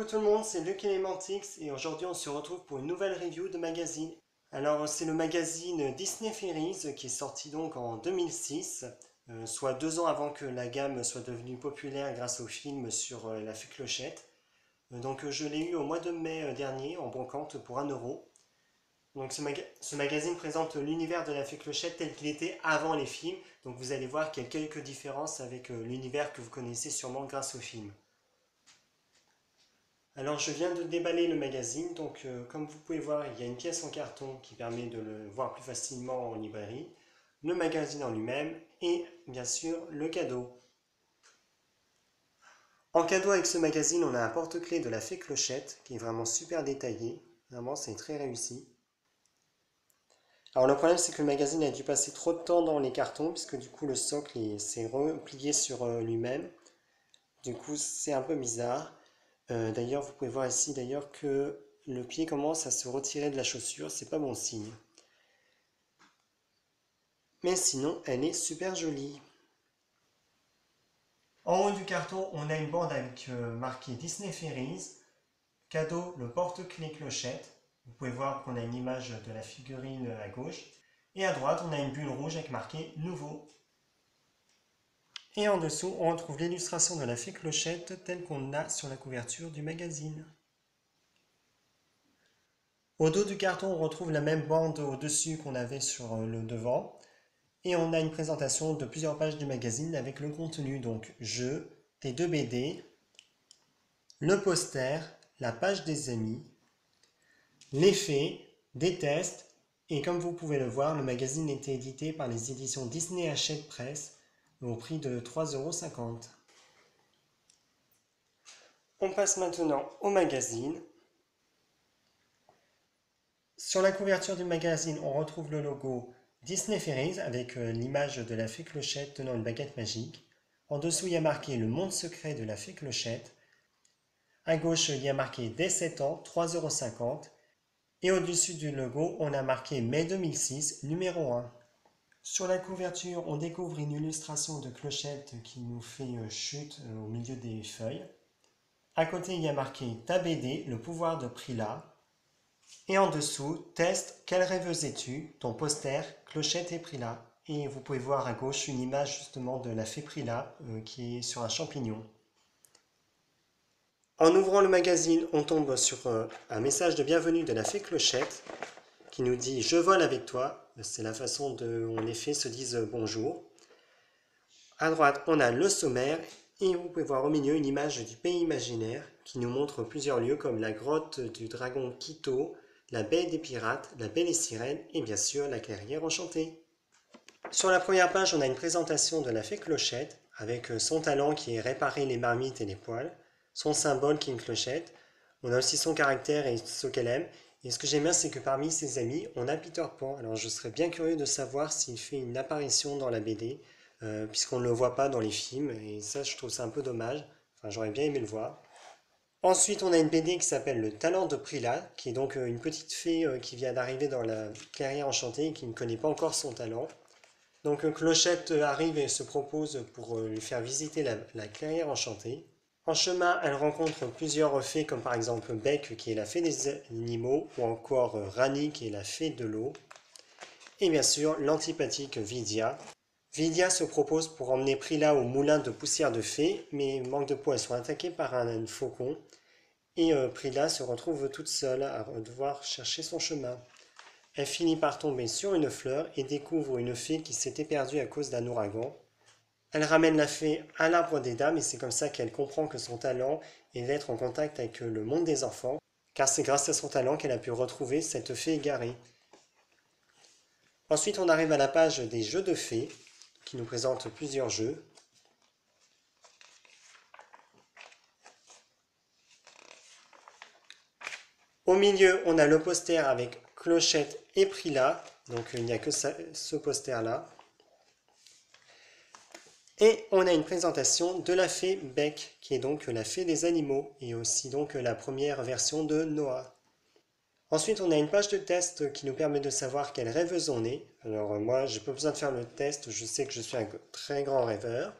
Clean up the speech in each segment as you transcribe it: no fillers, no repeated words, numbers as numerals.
tout le monde, c'est Luc Elementix et aujourd'hui on se retrouve pour une nouvelle review de magazine. Alors c'est le magazine Disney Fairies qui est sorti donc en 2006, soit 2 ans avant que la gamme soit devenue populaire grâce au film sur la fée Clochette. Donc je l'ai eu au mois de mai dernier en brocante pour 1 euro. Donc ce magazine présente l'univers de la fée Clochette tel qu'il était avant les films. Donc vous allez voir qu'il y a quelques différences avec l'univers que vous connaissez sûrement grâce au film. Alors je viens de déballer le magazine, donc comme vous pouvez voir, il y a une pièce en carton qui permet de le voir plus facilement en librairie, le magazine en lui-même et bien sûr le cadeau. En cadeau avec ce magazine, on a un porte-clés de la fée Clochette qui est vraiment super détaillé, vraiment c'est très réussi. Alors le problème c'est que le magazine a dû passer trop de temps dans les cartons puisque du coup le socle s'est replié sur lui-même, du coup c'est un peu bizarre. D'ailleurs, vous pouvez voir ici d'ailleurs que le pied commence à se retirer de la chaussure, c'est pas bon signe. Mais sinon, elle est super jolie. En haut du carton, on a une bande avec marqué Disney Fairies, cadeau le porte-clés Clochette. Vous pouvez voir qu'on a une image de la figurine à gauche. Et à droite, on a une bulle rouge avec marqué Nouveau. Et en dessous, on retrouve l'illustration de la fée Clochette telle qu'on a sur la couverture du magazine. Au dos du carton, on retrouve la même bande au-dessus qu'on avait sur le devant. Et on a une présentation de plusieurs pages du magazine avec le contenu, donc jeux, des 2 BD, le poster, la page des amis, les faits, des tests, et comme vous pouvez le voir, le magazine était édité par les éditions Disney Hachette Presse au prix de 3,50 €. On passe maintenant au magazine. Sur la couverture du magazine, on retrouve le logo Disney Fairies avec l'image de la fée Clochette tenant une baguette magique. En dessous, il y a marqué le monde secret de la fée Clochette. À gauche, il y a marqué dès 7 ans, 3,50 €. Et au-dessus du logo, on a marqué mai 2006, numéro 1. Sur la couverture, on découvre une illustration de Clochette qui nous fait chute au milieu des feuilles. À côté, il y a marqué ta BD, le pouvoir de Prila. Et en dessous, test, quelle rêveuse es-tu? Ton poster, Clochette et Prila. Et vous pouvez voir à gauche une image justement de la fée Prila qui est sur un champignon. En ouvrant le magazine, on tombe sur un message de bienvenue de la fée Clochette qui nous dit « Je vole avec toi ». C'est la façon dont les fées se disent bonjour. À droite, on a le sommaire et vous pouvez voir au milieu une image du pays imaginaire qui nous montre plusieurs lieux comme la grotte du dragon Quito, la baie des pirates, la baie des sirènes et bien sûr la clairière enchantée. Sur la première page, on a une présentation de la fée Clochette avec son talent qui est réparer les marmites et les poêles, son symbole qui est une clochette. On a aussi son caractère et ce qu'elle aime. Et ce que j'aime bien, c'est que parmi ses amis, on a Peter Pan. Alors je serais bien curieux de savoir s'il fait une apparition dans la BD, puisqu'on ne le voit pas dans les films. Et ça, je trouve ça un peu dommage. Enfin, j'aurais bien aimé le voir. Ensuite, on a une BD qui s'appelle Le Talent de Prila, qui est donc une petite fée qui vient d'arriver dans la clairière enchantée et qui ne connaît pas encore son talent. Donc Clochette arrive et se propose pour lui faire visiter la clairière enchantée. En chemin, elle rencontre plusieurs fées comme par exemple Bec qui est la fée des animaux ou encore Rani qui est la fée de l'eau. Et bien sûr l'antipathique Vidia. Vidia se propose pour emmener Prila au moulin de poussière de fée, mais manque de peau, elles sont attaquées par un faucon. Et Prila se retrouve toute seule à devoir chercher son chemin. Elle finit par tomber sur une fleur et découvre une fée qui s'était perdue à cause d'un ouragan. Elle ramène la fée à l'arbre des dames et c'est comme ça qu'elle comprend que son talent est d'être en contact avec le monde des enfants, car c'est grâce à son talent qu'elle a pu retrouver cette fée égarée. Ensuite, on arrive à la page des jeux de fées, qui nous présente plusieurs jeux. Au milieu, on a le poster avec Clochette et Prila, donc il n'y a que ce poster-là. Et on a une présentation de la fée Bec, qui est donc la fée des animaux, et aussi donc la première version de Noah. Ensuite, on a une page de test qui nous permet de savoir quelle rêveuse on est. Alors moi, j'ai pas besoin de faire le test, je sais que je suis un très grand rêveur.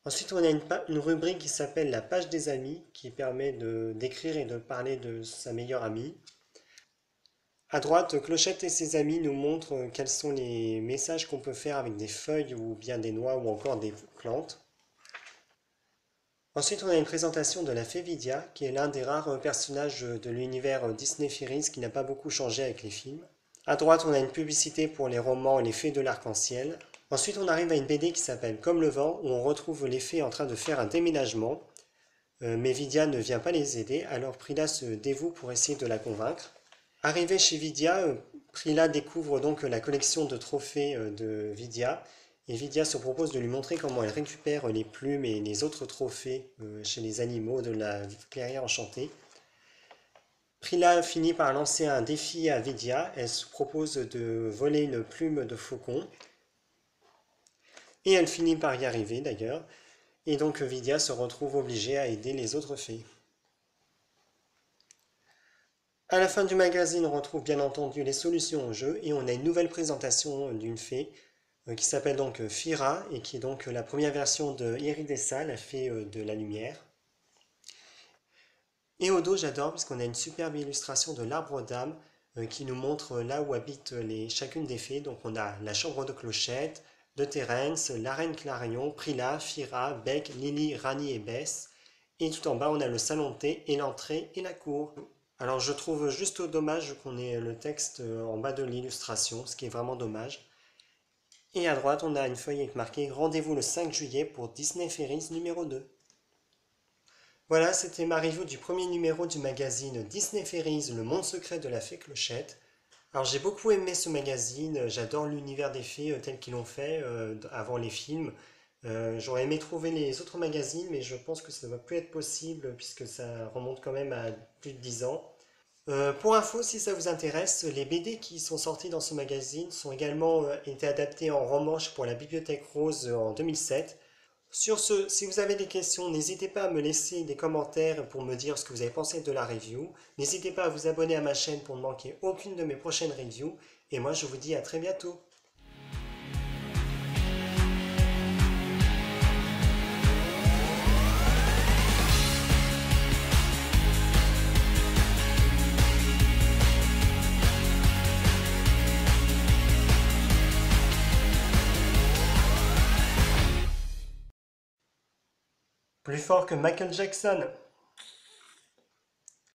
Ensuite, on a une rubrique qui s'appelle la page des amis, qui permet d'écrire et de parler de sa meilleure amie. À droite, Clochette et ses amis nous montrent quels sont les messages qu'on peut faire avec des feuilles ou bien des noix ou encore des plantes. Ensuite, on a une présentation de la fée Vidia, qui est l'un des rares personnages de l'univers Disney Fairies qui n'a pas beaucoup changé avec les films. À droite, on a une publicité pour les romans Les Fées de l'Arc-en-Ciel. Ensuite, on arrive à une BD qui s'appelle Comme le vent, où on retrouve les fées en train de faire un déménagement. Mais Vidia ne vient pas les aider, alors Prila se dévoue pour essayer de la convaincre. Arrivé chez Vidia, Prila découvre donc la collection de trophées de Vidia, et Vidia se propose de lui montrer comment elle récupère les plumes et les autres trophées chez les animaux de la clairière enchantée. Prila finit par lancer un défi à Vidia, elle se propose de voler une plume de faucon, et elle finit par y arriver d'ailleurs, et donc Vidia se retrouve obligée à aider les autres fées. À la fin du magazine, on retrouve bien entendu les solutions au jeu et on a une nouvelle présentation d'une fée qui s'appelle donc Fira et qui est donc la première version de Iridessa, la fée de la lumière. Et au dos, j'adore parce qu'on a une superbe illustration de l'arbre d'âme qui nous montre là où habitent chacune des fées. Donc on a la chambre de Clochette, de Terence, la reine Clarion, Prila, Fira, Bec, Lily, Rani et Bess. Et tout en bas, on a le salon de thé et l'entrée et la cour. Alors je trouve juste dommage qu'on ait le texte en bas de l'illustration, ce qui est vraiment dommage. Et à droite, on a une feuille avec marqué Rendez-vous le 5 juillet pour Disney Fairies numéro 2. Voilà, c'était ma review du premier numéro du magazine Disney Fairies, le monde secret de la fée Clochette. Alors j'ai beaucoup aimé ce magazine, j'adore l'univers des fées tel qu'ils l'ont fait avant les films. J'aurais aimé trouver les autres magazines, mais je pense que ça ne va plus être possible puisque ça remonte quand même à plus de 10 ans. Pour info, si ça vous intéresse, les BD qui sont sortis dans ce magazine sont également été adaptés en roman pour la Bibliothèque Rose en 2007. Sur ce, si vous avez des questions, n'hésitez pas à me laisser des commentaires pour me dire ce que vous avez pensé de la review. N'hésitez pas à vous abonner à ma chaîne pour ne manquer aucune de mes prochaines reviews. Et moi, je vous dis à très bientôt. Plus fort que Michael Jackson.